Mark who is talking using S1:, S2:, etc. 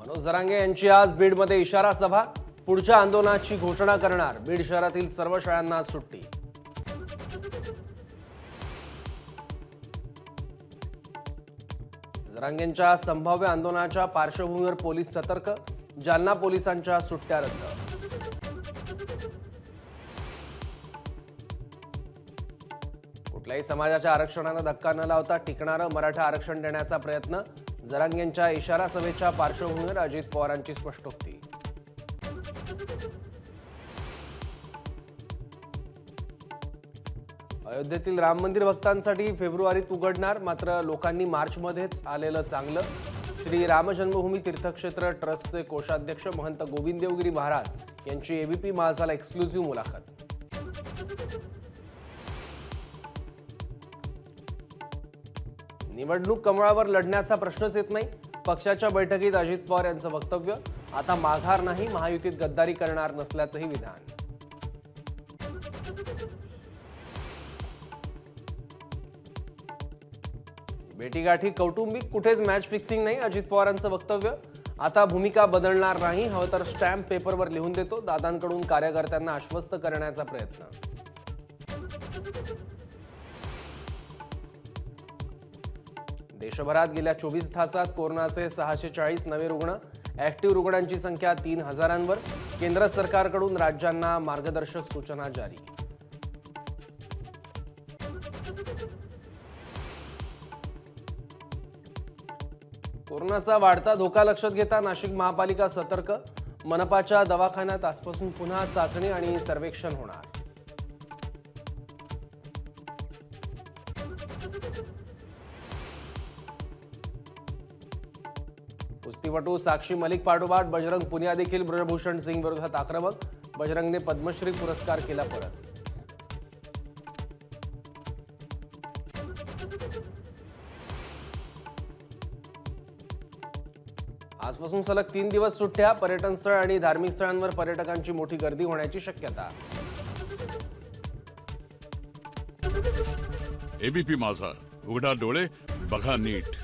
S1: मनोज जरांगे यांची आज बीडमध्ये इशारा सभा, पुढच्या आंदोलनाची घोषणा करणार। बीड शहरातील सर्व शाळांना सुट्टी। जरांगेंच्या संभाव्य आंदोलनाच्या पार्श्वभूमीवर पोलीस सतर्क, जालना पोलिसांच्या सुट्ट्या रद्द। कुठल्याही समाजाच्या आरक्षणाला धक्का न लावता टिकणारं मराठा आरक्षण देण्याचा प्रयत्न, जरांगेंच्या इशारा सभेच्या पार्श्वभूमीवर अजित पवारांची स्पष्टोक्ती। अयोध्येतील राम मंदिर भक्तांसाठी फेब्रुवारीत उघडणार, मात्र लोकांनी मार्चमध्येच आलेलं चांगलं। श्री राम जन्मभूमी तीर्थक्षेत्र ट्रस्टचे कोषाध्यक्ष महंत गोविंद देवगिरी महाराज यांची एबीपी माझाला एक्सक्लुझिव्ह मुलाखत। निवडणूक कमळावर लढण्याचा प्रश्नच येत नाही, पक्षाच्या बैठकीत अजित पवार यांचं वक्तव्य। आता माघार नाही, महायुतीत गद्दारी करणार नसल्याचंही विधान। भेटीगाठी कौटुंबिक, कुठेच मॅच फिक्सिंग नाही, अजित पवारांचं वक्तव्य। आता भूमिका बदलणार नाही, हवं तर स्टॅम्प पेपरवर लिहून देतो, दादांकडून कार्यकर्त्यांना आश्वस्त करण्याचा प्रयत्न। देशभरात गेल्या 24 तासात कोरोनाचे 640 नवे रुग्ण, ऍक्टिव्ह रुग्णांची संख्या 3000वर। केंद्र सरकारकडून राज्यांना मार्गदर्शक सूचना जारी। कोरोनाचा वाढता धोका लक्षात घेता नाशिक महापालिका सतर्क, मनपाच्या दवाखान्यात आजपासून पुन्हा चाचणी आणि सर्वेक्षण होणार। कुस्तीपटू साक्षी मलिक पाठोपाठ बजरंग पुनिया देखील ब्रजभूषण सिंग विरोधात आक्रमक, बजरंगने पद्मश्री पुरस्कार केला परत। आजपासून सलग 3 दिवस सुट्ट्या, पर्यटन स्थळ आणि धार्मिक स्थळांवर पर्यटकांची मोठी गर्दी होण्याची शक्यता।
S2: एबीपी माझा, उघडा डोळे बघा नीट।